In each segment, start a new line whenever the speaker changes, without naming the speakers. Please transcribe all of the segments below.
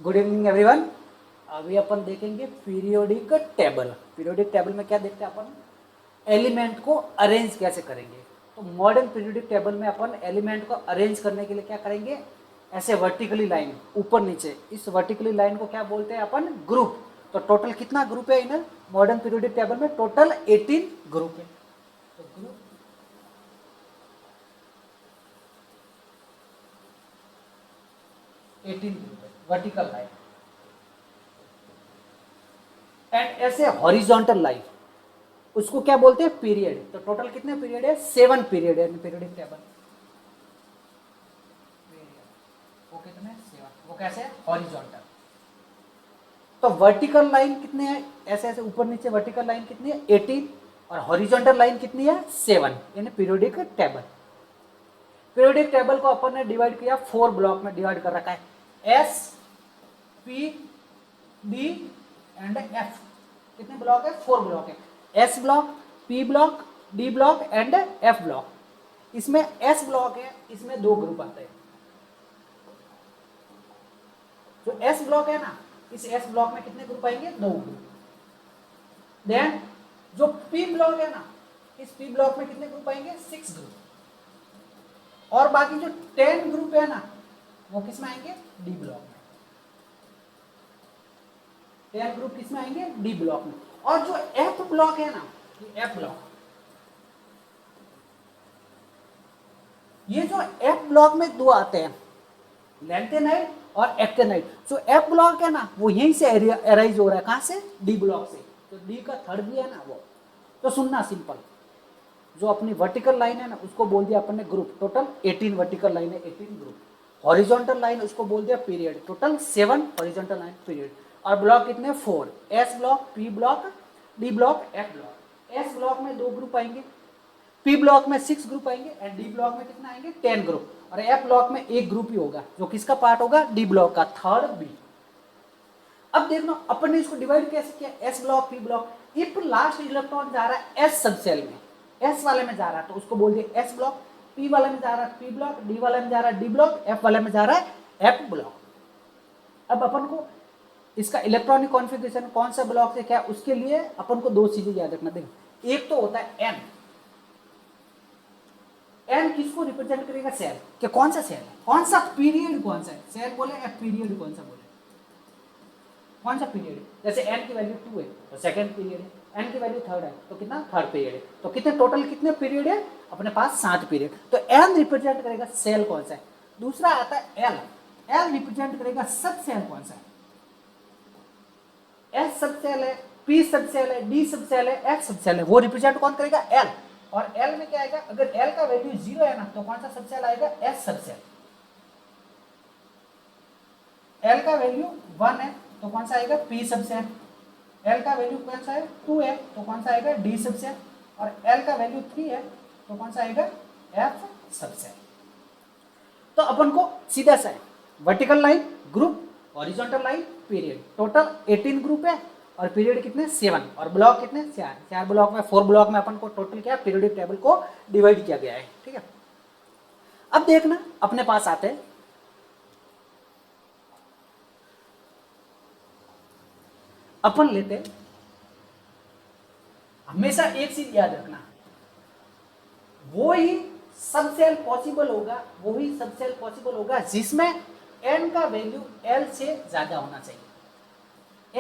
Good evening everyone. अभी अपन देखेंगे periodic table. Periodic table में क्या देखते हैं अपन, एलिमेंट को अरेंज कैसे करेंगे। तो मॉडर्न पीरियोडिक टेबल में अपन एलिमेंट को अरेंज करने के लिए क्या करेंगे, ऐसे वर्टिकली लाइन ऊपर नीचे, इस वर्टिकली लाइन को क्या बोलते हैं अपन, ग्रुप। तो टोटल कितना ग्रुप है इन मॉडर्न पीरियोडिक टेबल में, टोटल 18 ग्रुप है। तो ग्रुप 18 ग्रुप है, वर्टिकल लाइन। एंड ऐसे हॉरिजॉन्टल लाइन, उसको क्या बोलते हैं, पीरियड। तो टोटल कितने पीरियड है, 7 पीरियड है पीरियडिक टेबल। वो कितने, 7। वो कैसे, हॉरिजॉन्टल। तो वर्टिकल लाइन कितने हैं, ऐसे ऐसे ऊपर नीचे वर्टिकल लाइन कितनी है, 18। और हॉरिजॉन्टल लाइन कितनी है, 7, यानी पीरियोडिक टेबल। पीरियोडिक टेबल को अपन ने डिवाइड किया, 4 ब्लॉक में डिवाइड कर रखा है, S, P, D and F. कितने ब्लॉक है, 4 ब्लॉक है, S block, P block, D block and F block. इसमें एस ब्लॉक है, इसमें 2 ग्रुप आते हैं। जो एस ब्लॉक है ना, इस एस ब्लॉक में कितने ग्रुप आएंगे, 2 ग्रुप। देन जो पी ब्लॉक है ना, इस पी ब्लॉक में कितने ग्रुप आएंगे, 6 ग्रुप। और बाकी जो 10 ग्रुप है ना, वो किस में आएंगे, डी ब्लॉक में। 10 ग्रुप किस में आएंगे, डी ब्लॉक में। और जो एफ ब्लॉक है ना, ये एफ ब्लॉक, ये जो एफ ब्लॉक में 2 आते हैं, लैंथेनाइड और एक्टेनाइड। जो एफ ब्लॉक है ना, वो यहीं से अराइज हो रहा है, कहां से, डी ब्लॉक से। तो डी का थर्ड भी है ना वो। तो सुनना सिंपल, जो अपनी वर्टिकल लाइन है ना, उसको बोल दिया अपन ने ग्रुप। टोटल 18 वर्टिकल लाइन है, 18 ग्रुप। हॉरिजॉन्टल लाइन उसको बोल दिया period. Total 7 horizontal line period. और ब्लॉक कितने, 4, S block, P block, D block, F block. S block में 2 ग्रुप आएंगे, पी ब्लॉक में 6 ग्रुप आएंगे एंड डी ब्लॉक में कितना आएंगे, 10 ग्रुप। और एफ ब्लॉक में 1 ग्रुप ही होगा, जो किसका पार्ट होगा, डी ब्लॉक का, थर्ड बी। अब देखना अपन ने इसको डिवाइड कैसे किया, S block, P block. If last electron जा रहा है एस सब सेल में, एस वाले में जा रहा है, तो उसको बोल दिया एस ब्लॉक। पी वाले में जा रहा है पी ब्लॉक, डी वाले में जा रहा है डी ब्लॉक, एफ वाले में जा रहा है एफ ब्लॉक। अब अपन को इसका इलेक्ट्रॉनिक कॉन्फ़िगरेशन कौन सा ब्लॉक से क्या, उसके लिए अपन को 2 चीजें याद रखना। देखो, एक तो होता है एन। एन किसको रिप्रेजेंट करेगा, सेल के, कौन सा सेल है, कौन सा पीरियड, कौन सा है, सेल बोले या पीरियड कौन सा बोले, कौन सा पीरियड है। जैसे एन की वैल्यू 2 है तो सेकंड पीरियड है, एन की वैल्यू 3 है तो कितना, थर्ड पीरियड है। तो कितने टोटल, कितने पीरियड है अपने पास, 7 पीरियड। तो एन रिप्रेजेंट करेगा सेल कौन सा है। दूसरा आता है एल, एल रिप्रेजेंट करेगा सब सेल कौन सा है। एस सब सेल है, पी सब सेल है, डी सब सेल है, एफ सब सेल है, वो रिप्रेजेंट कौन करेगा, एल। और एल में क्या आएगा, अगर एल का वैल्यू 0 है ना, तो कौन सा सब सेल आएगा, एस सब सेल। एल का वैल्यू 1 है तो कौन सा आएगा, पी सब सेल। एल का वैल्यू कौन सा है, 2 है तो कौन सा आएगा, डी सब सेल। और एल का वैल्यू 3 है तो कौन सा आएगा, एफ सब सेल। तो अपन को सीधा सा है, vertical line group, horizontal line period. Total 18 group है और पीरियड कितने, 7। और ब्लॉक कितने, 4 ब्लॉक में, 4 ब्लॉक में अपन को टोटल क्या, पीरियोडिक टेबल को डिवाइड किया गया है। ठीक है, अब देखना अपने पास आते हैं, अपन लेते हैं, हमेशा एक चीज याद रखना, वो ही सब सेल पॉसिबल होगा, वो ही सब सेल पॉसिबल होगा जिसमें एन का वैल्यू एल से ज्यादा होना चाहिए।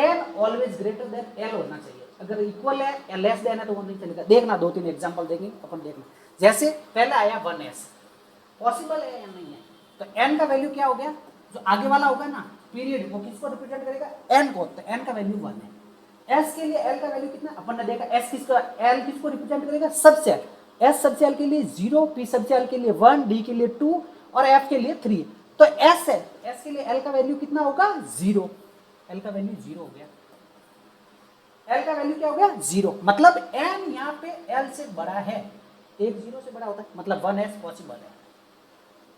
N always greater than L होना चाहिए। अगर इक्वल है या लेस देन है तो वो नहीं चलेगा। देखना 2-3 एग्जांपल देंगे अपन, देखना। जैसे पहले आया 1s, पॉसिबल है या नहीं है, तो एन का वैल्यू क्या हो गया, जो आगे वाला होगा ना पीरियड, वो किसको रिप्रेजेंट करेगा, एन को। तो एन का वैल्यू 1 है। एस के लिए एल का वैल्यू कितना, अपन ने देखा, एस किसको, एल किसको रिप्रेजेंट करेगा, सब सेल। एस सब सेल के लिए 0, पी सब सेल के लिए 1, डी के लिए 2 और एफ के लिए 3। तो एस है, एस के लिए एल का वैल्यू कितना होगा, 0। एल का वैल्यू 0 हो गया। एल का वैल्यू क्या हो गया, 0। मतलब एन यहाँ पे एल से बड़ा है, एक 0 से बड़ा होता है, मतलब 1s पॉसिबल है।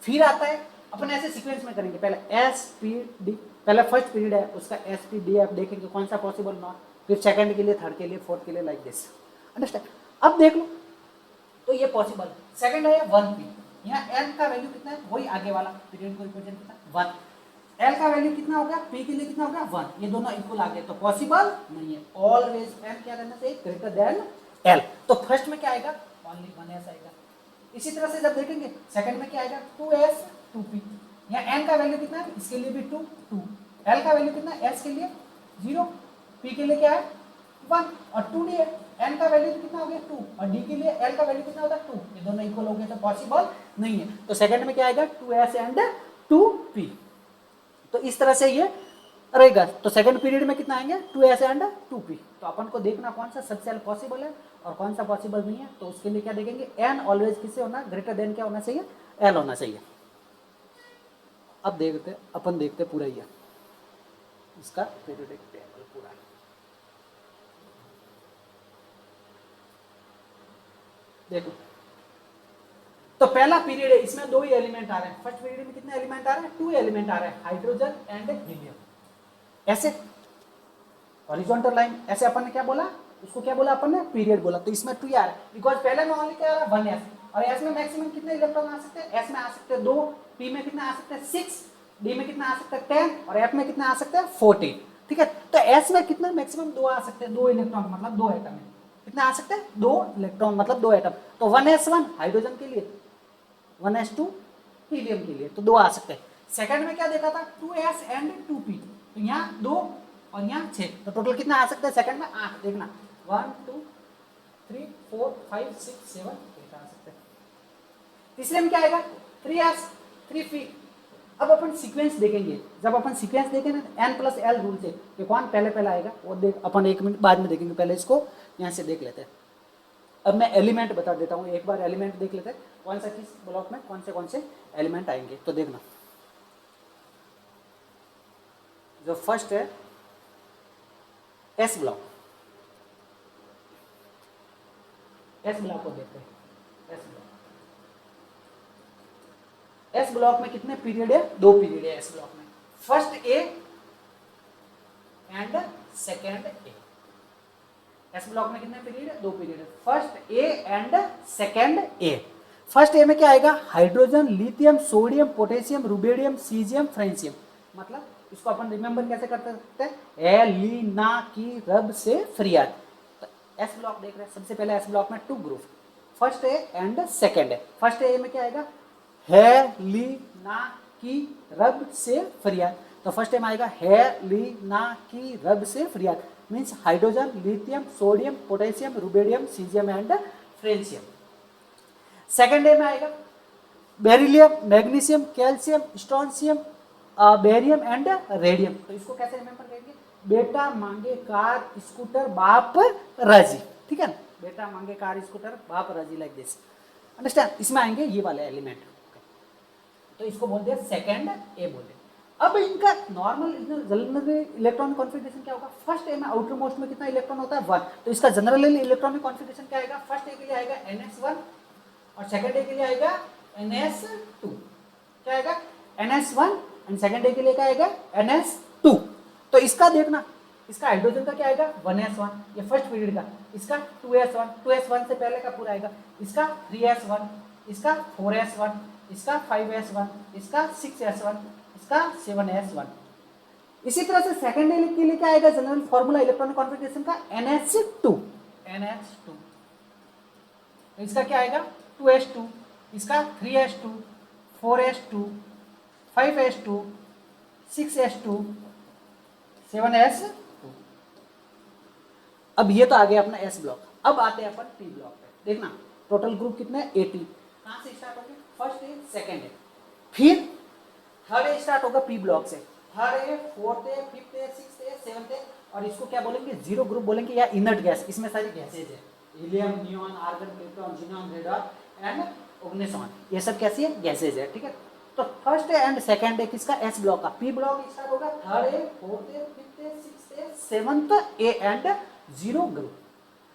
फिर आता है, अपन ऐसे सीक्वेंस में करेंगे, पहले एस पी डी, पहले फर्स्ट पीरियड है उसका एस पी डी एफ देखेंगे कौन सा पॉसिबल, नॉट। फिर सेकंड के लिए, थर्ड के लिए, फोर्थ के लिए, लाइक दिस। अंडरस्टैंड। अब देख लो, तो ये पॉसिबल। सेकंड है 1 पी, यहाँ एन का वैल्यू कितना है, वही आगे वाला पीरियड को रिप्रेजेंट करता है, 1। एल का वैल्यू कितना हो गया, पी के लिए कितना हो गया 1, ये दोनों इक्वल आ गए तो पॉसिबल नहीं है। ऑलवेज एन क्या रहना चाहिए, ग्रेटर देन एल। तो फर्स्ट में क्या आएगा, ओनली 1s आएगा। इसी तरह से जब देखेंगे सेकंड में क्या आएगा 2s 2p। यहाँ n का वैल्यू कितना है, इसके लिए भी 2 2, l का वैल्यू कितना है, s के लिए 0, p के लिए क्या है 1 और 2d है। n का वैल्यू कितना हो गया 2 और d के लिए l का वैल्यू कितना होता है 2, ये दोनों इक्वल हो गए तो पॉसिबल नहीं है। तो सेकंड में क्या आएगा 2s एंड 2p। तो इस तरह से ये रहेगा। तो सेकंड पीरियड में कितना आएंगे 2s एंड 2p। तो अपन को देखना कौन सा सबसे पॉसिबल है और कौन सा पॉसिबल नहीं है। तो उसके लिए क्या देखेंगे, n ऑलवेज किससे होना, ग्रेटर देन क्या होना चाहिए, l होना चाहिए। अब देखते अपन देखते पूरा ही इसका पीरियोडिक टेबल पूरा। देखो तो पहला पीरियड है, इसमें 2 ही एलिमेंट आ रहे हैं। फर्स्ट पीरियड में कितने एलिमेंट आ रहे हैं, 2 एलिमेंट आ रहे हैं, हाइड्रोजन एंड हीलियम। ऐसे हॉरिजॉन्टल लाइन, ऐसे अपन ने क्या बोला, उसको क्या बोला अपन ने, पीरियड बोला। तो इसमें 2 आ रहा है बिकॉज पहले में ओनली क्या आ रहा है 1s, और s में मैक्सिमम कितने इलेक्ट्रॉन आ सकते हैं, s में आ सकते हैं 2, p में कितना आ सकते हैं 6, d में कितना आ सकता है 10 और f में कितना आ सकता है 14। ठीक है, तो s में कितना मैक्सिमम 2 आ सकते हैं, 2 इलेक्ट्रॉन मतलब 2 एटम है। कितना आ सकते हैं 2 इलेक्ट्रॉन मतलब 2 एटम। तो 1s1 हाइड्रोजन के लिए, 1s2 हीलियम के लिए, तो 2 आ सकते हैं। सेकंड में क्या देखा था 2s एंड 2p, तो यहाँ 2 और यहाँ 6, तो टोटल कितना आ सकता है सेकंड में 8। देखना 1 2 3 4 5 6 7 8 आ सकते हैं। तीसरे में क्या आएगा 3s 3p। अब अपन सीक्वेंस देखेंगे, जब अपन सीक्वेंस देखेंगे ना n+l रूल से कि कौन पहले पहले आएगा वो देख अपन 1 मिनट बाद में देखेंगे, पहले इसको यहाँ से देख लेते हैं। अब मैं एलिमेंट बता देता हूँ, एक बार एलिमेंट देख लेते हैं कौन सा किस ब्लॉक में कौन से एलिमेंट आएंगे। तो देखना जो फर्स्ट है एस ब्लॉक, एस ब्लॉक को देखते हैं। एस ब्लॉक में कितने पीरियड है, 2 पीरियड है एस ब्लॉक में, first A and second A. S block में कितने पीरियड है, 2 पीरियड है, first A and second A. First A में क्या आएगा hydrogen lithium sodium potassium rubidium caesium francium. मतलब इसको अपन रिमेंबर कैसे कर सकते हैं, ए ली ना की रब से फ्रियाद। तो एस ब्लॉक देख रहे हैं, सबसे पहले एस ब्लॉक में 2 group, first A and second A. First A में क्या आएगा है ली ना की रब से फरियाद। तो फर्स्ट टाइम आएगा है ली ना की रब से फरियाद, means hydrogen lithium sodium potassium rubidium caesium and francium. Second day में आएगा beryllium magnesium calcium strontium barium and radium. तो इसको कैसे रिमेंबर करेंगे, बेटा मांगे कार स्कूटर बाप राजी। ठीक है ना, बेटा मांगे कार स्कूटर बाप राजी, लाइक दिस, अंडरस्टैंड। इसमें आएंगे ये वाले एलिमेंट, तो इसको बोलते हैं सेकंड ए बोलते हैं। अब इनका नॉर्मल जनरल इलेक्ट्रॉनिक कॉन्फिगरेशन क्या होगा, फर्स्ट ए में आउटर मोस्ट में कितना इलेक्ट्रॉन होता है 1, तो इसका जनरल इलेक्ट्रॉनिक कॉन्फिगरेशन क्या आएगा, फर्स्ट ए के लिए आएगा NS1 और सेकंड ए के लिए आएगा NS2। क्या आएगा NS1 एंड सेकंड ए के लिए क्या आएगा NS2। तो इसका देखना, इसका हाइड्रोजन का क्या आएगा 1s1, ये फर्स्ट पीरियड का, इसका 2s1 से पहले का पूरा आएगा, इसका 3s1, इसका 4s1, इसका 5s1, इसका 6s1, इसका 7s1। इसी तरह से सेकंड ए के लिए क्या आएगा जनरल फॉर्मूला इलेक्ट्रॉनिक कॉन्फिगरेशन का NH2। इसका क्या आएगा 2s2, इसका 3s2, 4s2, 5s2, 6s2, 7s2। अब ये तो आ गया अपना S ब्लॉक। अब आते हैं अपन P ब्लॉक पे। देखना टोटल ग्रुप कितने 80, कहां से स्टार्ट होंगे, फर्स्ट ए सेकंड ए, फिर थर्ड ए स्टार्ट होगा P ब्लॉक से, third A fourth A fifth A sixth A seventh A, और इसको क्या बोलेंगे जीरो ग्रुप बोलेंगे या इनर्ट गैस। इसमें सारी गैसेज है, helium neon argon proton xenon radon and ऑर्गेनोन, ये सब कैसी है गैसेज है। ठीक है, तो first A and second A किसका S ब्लॉक का, P ब्लॉक स्टार्ट होगा third A fourth A fifth A sixth A seventh A and zero group.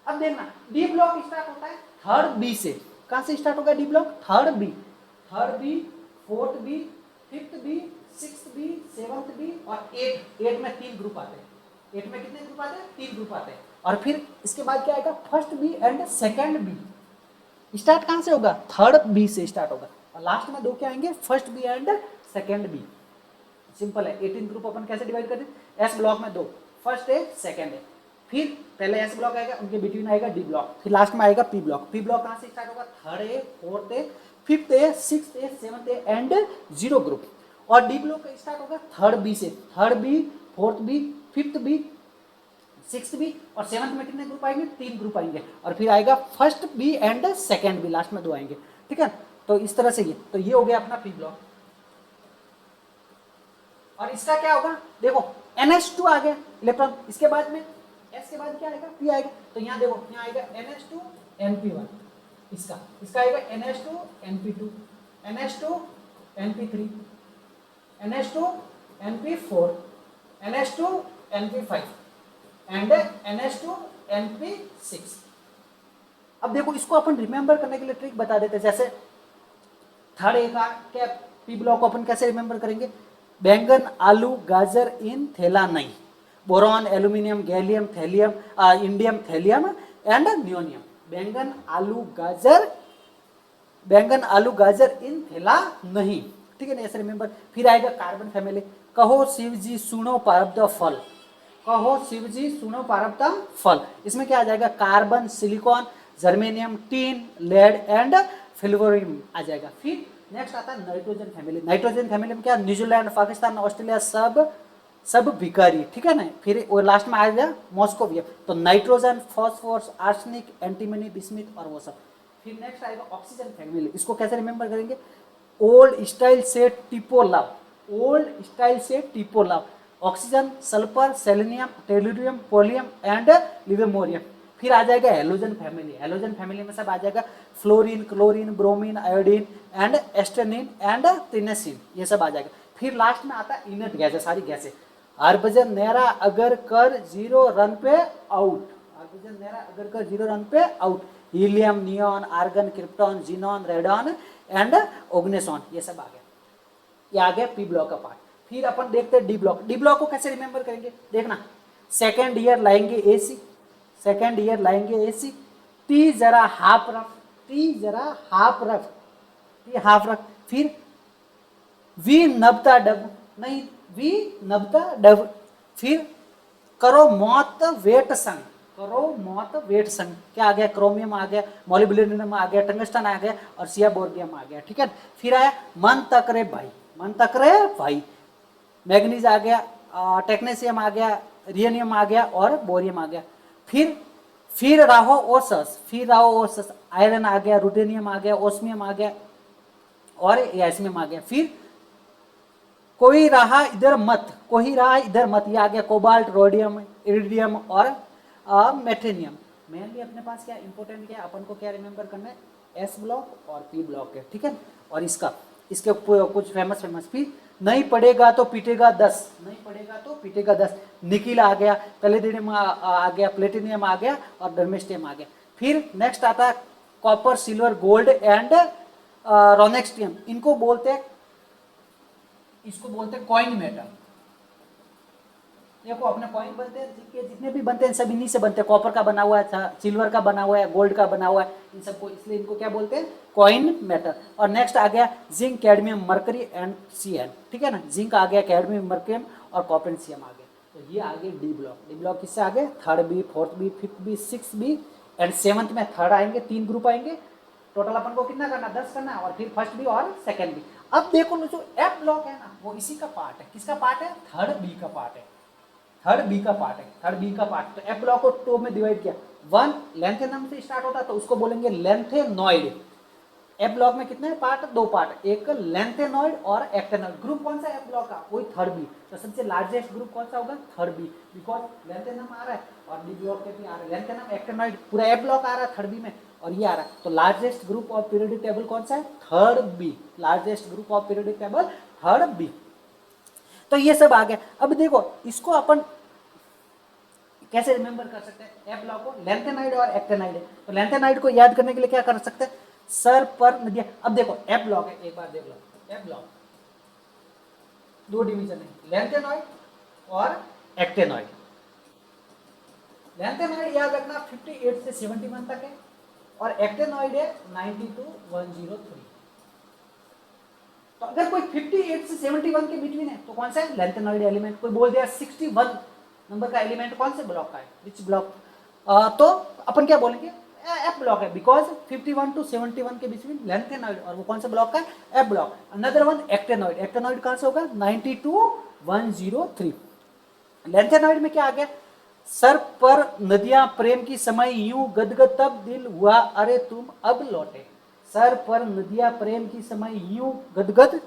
अब देखना डी ब्लॉक स्टार्ट होता है थर्ड बी से, कहां से स्टार्ट होगा D block, third B, fourth B, fifth B, sixth B, seventh B और eight में 3 ग्रुप आते हैं। 8 में कितने ग्रुप आते हैं, 3 ग्रुप आते हैं। और फिर इसके बाद क्या आएगा first B and second B. Start कहां से होगा, थर्ड बी से स्टार्ट होगा, और लास्ट में 2 क्या आएंगे first B and second B. Simple है। 18 ग्रुप अपन कैसे डिवाइड करते हैं, एस ब्लॉक में 2, फर्स्ट है सेकंड है, फिर पहले एस ब्लॉक आएगा, उनके बिटवीन आएगा डी ब्लॉक, फिर लास्ट में आएगा पी ब्लॉक। पी ब्लॉक कहाँ से स्टार्ट होगा, थर्ड है, फोर्थ है, फिफ्थ है, सिक्स्थ है, सेवंथ है एंड 0 ग्रुप। और डी ब्लॉक स्टार्ट होगा थर्ड बी से, third B, fourth B, fifth B, sixth B और सेवंथ में कितने ग्रुप आएंगे, 3 ग्रुप आएंगे। और फिर आएगा first B and second B, last में 2 आएंगे। ठीक है, तो इस तरह से ये हो गया अपना पी ब्लॉक। और इसका क्या होगा, देखो NH2 आ गया इलेक्ट्रॉन, इसके बाद में S के बाद क्या आएगा, P आएगा। तो यहाँ देखो, यहाँ आएगा NH2 NP1, इसका आएगा NH2 NP2, NH2 NP3, NH2 NP4, NH2 NP5 and NH2 NP6। अब देखो इसको अपन रिमेंबर करने के लिए ट्रिक बता देते हैं। जैसे थर्ड ए का क्या, पी ब्लॉक को अपन कैसे रिमेंबर करेंगे, बैंगन आलू गाजर इन थैला नहीं, boron aluminium gallium thallium indium thallium and nihonium. बैंगन आलू गाजर इन थैला नहीं, ठीक है ना, ऐसे रिमेंबर। फिर आएगा कार्बन फैमिली, कहो शिव जी सुनो पारब्ध फल, कहो शिव जी सुनो पारब्ध फल। इसमें क्या आ जाएगा, carbon, silicon, germanium, tin, lead and fluorine आ जाएगा। फिर नेक्स्ट आता है नाइट्रोजन फैमिली। नाइट्रोजन फैमिली में क्या, न्यूजीलैंड, पाकिस्तान, ऑस्ट्रेलिया सब भिखारी, ठीक है ना। फिर वो लास्ट में आ गया मॉस्कोवियम। तो nitrogen, phosphorus, arsenic, antimony, bismuth और वो सब। फिर नेक्स्ट आएगा ऑक्सीजन फैमिली। इसको कैसे रिमेंबर करेंगे, ओल्ड स्टाइल से टिपोलाव, ओल्ड स्टाइल से टिपोलाव, oxygen, sulphur, selenium, tellurium, polonium and livermorium. फिर आ जाएगा हेलोजन फैमिली। हेलोजन फैमिली में सब आ जाएगा fluorine, chlorine, bromine, iodine and astatine and tennessine, ये सब आ जाएगा। फिर लास्ट में आता है इनर्ट गैस, सारी गैसें। हरभजन नेरा अगर कर 0 रन पे आउट, हरभजन नेरा अगर कर 0 रन पे out, helium, neon, argon, krypton, xenon, radon and oganesson, ये सब आ गया। ये आ गया पी ब्लॉक का पार्ट। फिर अपन देखते हैं डी ब्लॉक। डी ब्लॉक को कैसे रिमेंबर करेंगे, देखना, सेकेंड ईयर लाएंगे एसी, सेकेंड ईयर लाएंगे एसी, टी जरा हाफ रख, टी जरा हाफ रख, टी हाफ रख। फिर वी नबता डब, नहीं वी नबता डब। फिर करो मौत वेट संग, करो मौत वेट संग, क्या आ गया, क्रोमियम आ गया, मोलिब्डेनम आ गया, टंगस्टन आ गया और सियाबोर्गियम आ गया, ठीक है। फिर आया मन तक रे भाई, मन तक रे भाई, मैग्नीज आ गया, टेक्नेशियम आ गया, रियनियम आ गया और बोरियम आ गया। फिर राहो ओसस, फिर राहो ओसस, आयरन आ गया, रुटेनियम आ गया, ओस्मियम आ गया और यास्मियम आ गया। फिर कोई रहा इधर मत, कोई रहा इधर मत, ये आ गया कोबाल्ट, रोडियम, इरिडियम और मेथेनियम। मेनली अपने पास क्या इंपॉर्टेंट क्या, अपन को क्या रिमेंबर करना है, एस ब्लॉक और पी ब्लॉक है, ठीक है। और इसके कुछ फेमस फिर नहीं पड़ेगा तो पीटेगा 10, नहीं पड़ेगा तो पीटेगा 10। निकिल आ गया, पैलेडियम आ गया, प्लेटिनियम आ गया और डर्मेस्टियम आ गया। फिर नेक्स्ट आता है कॉपर, सिल्वर, गोल्ड एंड रोनेक्सटियम। इनको बोलते हैं, इसको बोलते हैं कॉइन मेटल। देखो अपने कॉइन बनते हैं, सिक्के जितने भी बनते हैं सब इन्हीं से बनते हैं। कॉपर का बना हुआ है, सिल्वर का बना हुआ है, गोल्ड का बना हुआ है, इन सबको, इसलिए इनको क्या बोलते हैं, कॉइन मेटल। और नेक्स्ट आ गया zinc, cadmium, mercury and CN, ठीक है ना। जिंक आ गया, कैडमियम, मरकरियम और कॉपर, सीएम आ गया। तो ये आ गए डी ब्लॉक। डी ब्लॉक किससे आगे, third B, fourth B, fifth B, six B and seventh में थर्ड आएंगे, 3 ग्रुप आएंगे। टोटल अपन को कितना करना, 10 करना और फिर फर्स्ट बी और सेकंड बी। अब देखो जो एफ ब्लॉक है ना, वो इसी का पार्ट है। किसका पार्ट है, थर्ड बी का पार्ट है, थर्ड बी का पार्ट है, थर्ड बी का पार्ट। तो एफ ब्लॉक को 2 में डिवाइड किया। 1 लेंथेनम से स्टार्ट होता है तो उसको बोलेंगे लेंथेनॉइड। एफ ब्लॉक में कितने पार्ट, 2 पार्ट, एक लेंथेनॉइड और एक्टेनॉइड। ग्रुप कौन सा एफ ब्लॉक का, वही थर्ड बी। तो सबसे लार्जेस्ट ग्रुप कौन सा होगा, थर्ड बी, बिकॉज लेंथेनम आ रहा है और डी ब्लॉक के भी आ रहा है। लेंथेनम, एक्टेनॉइड, पूरा एफ ब्लॉक आ रहा है थर्ड बी में और ये आ रहा है। तो largest group of periodic table कौन सा है, third B, largest group of periodic table third B. तो ये सब आ गया। अब देखो इसको अपन कैसे रिमेंबर कर सकते हैं, एफ ब्लॉक को, लेंथेनाइड और एक्टेनाइड है। तो लेंथेनाइड को याद करने के लिए क्या कर सकते हैं, सर पर नदियां। अब देखो एफ ब्लॉक है, एक बार देख लो, एफ ब्लॉक 2 डिवीजन है, लेंथेनॉइड और एक्टेनॉइड। लेंथेनॉइड याद रखना 58 से 71 तक है और एक्टेनॉइड है 90 to 103। तो अगर कोई 58 से 71 के बिटवीन है तो कौन सा है लेंथेनॉइड एलिमेंट। कोई बोल दिया 61 नंबर का एलिमेंट कौन से ब्लॉक का है, विच ब्लॉक, तो अपन क्या बोलेंगे एफ ब्लॉक है, बिकॉज 51 टू 71 के बीच में लेंथेनॉइड, और वो कौन सा ब्लॉक का है, F block. Another one actinoid, actinoid कहां से होगा 90 टू 103। लेंथेनॉइड में क्या आ गया, सर पर नदियां प्रेम की समय यूं गदगद तब दिल हुआ अरे तुम अब लौटे। सर पर नदियां प्रेम की समय यूं गदगद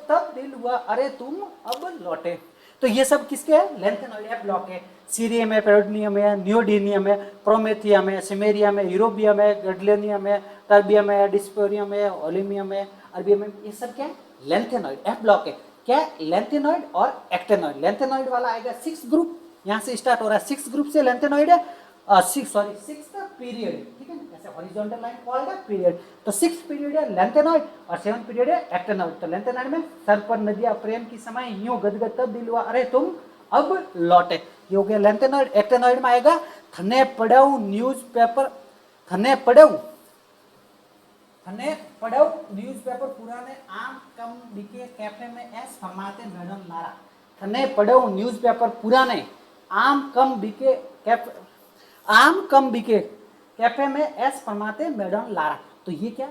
तब दिल हुआ अरे तुम अब लौटे। तो ये सब किसके है, लेंथेनॉइड एफ ब्लॉक है। सीरियम है, पेरोडनियम है, नियोडीनियम है, प्रोमेथियम है, सिमेरियम है, यूरोबियम है, गडलेनियम है, टर्बियम है, डिस्पोरियम है, ओलिमियम है, अर्बियम है, ये सब क्या है लेंथेनॉइड एफ ब्लॉक है। क्या लेंथेनॉइड और एक्टेनॉइड। लेंथेनॉइड वाला आएगा 6 ग्रुप, यहाँ से स्टार्ट हो रहा है 6 ग्रुप से लेंथेनॉइड है, 6th पीरियड, ठीक है ना, जैसे हॉरिजॉन्टल लाइन कॉल्ड है पीरियड, तो 6th पीरियड है लेंथेनॉइड और 7th पीरियड है एक्टेनॉइड। तो लेंथेनॉइड में सर पर नदियां प्रेम की समय यूं गदगद तब दिल हुआ अरे तुम अब लौटे, ये हो गया लेंथेनॉइड। एक्टेनॉइड में आएगा थने पढ़ऊ न्यूज़पेपर, थने पढ़ऊ न्यूज़पेपर पुराने आम कम बिके कैफे में एस फरमाते मैडम लारा। थने पढ़ऊ न्यूज़पेपर पुराने आम कम बिके कैफे में एस फरमाते मैडम लारा। तो ये क्या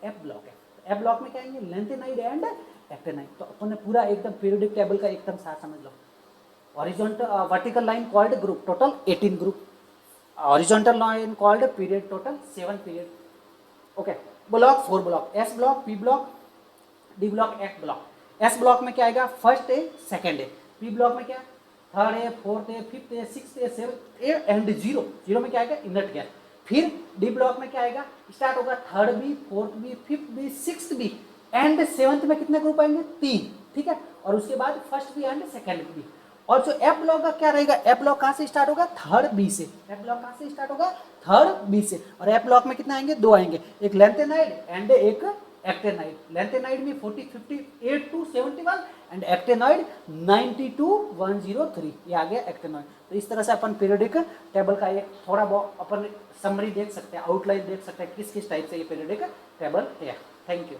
एफ ब्लॉक है। एफ ब्लॉक में क्या आएंगे लेंथेनाइड एंड एक्टेनाइड। तो अपन ने पूरा एकदम पीरियोडिक टेबल का एकदम साथ समझ लो। Horizontal vertical line called group, total 18 group. Horizontal line called period, total 7 period. Okay, block 4 block, S block, P block, D block, F block. S block में क्या आएगा first A second A. P block में क्या third A, fourth A, fifth A, sixth A, seventh A and zero. Zero में क्या आएगा inert gas. फिर D block में क्या आएगा स्टार्ट होगा third B, fourth B, fifth B, sixth B and seventh में कितने ग्रुप आएंगे 3, ठीक है। और उसके बाद first B and second B. और जो एफ ब्लॉक का क्या रहेगा, एफ ब्लॉक कहां से स्टार्ट होगा थर्ड बी से। एफ ब्लॉक कहां से स्टार्ट होगा थर्ड बी से। और एफ ब्लॉक में कितना आएंगे 2 आएंगे, एक लेंथेनाइड एंड एक एक्टेनाइड। लेंथेनाइड में 58 टू 71 एंड एक्टेनाइड 90 टू 103, ये आ गया एक्टेनाइड। तो इस तरह से अपन पीरियोडिक टेबल का एक थोड़ा बहुत अपन समरी देख सकते हैं, आउटलाइन देख सकते हैं किस किस टाइप से ये पीरियोडिक टेबल है। Thank you.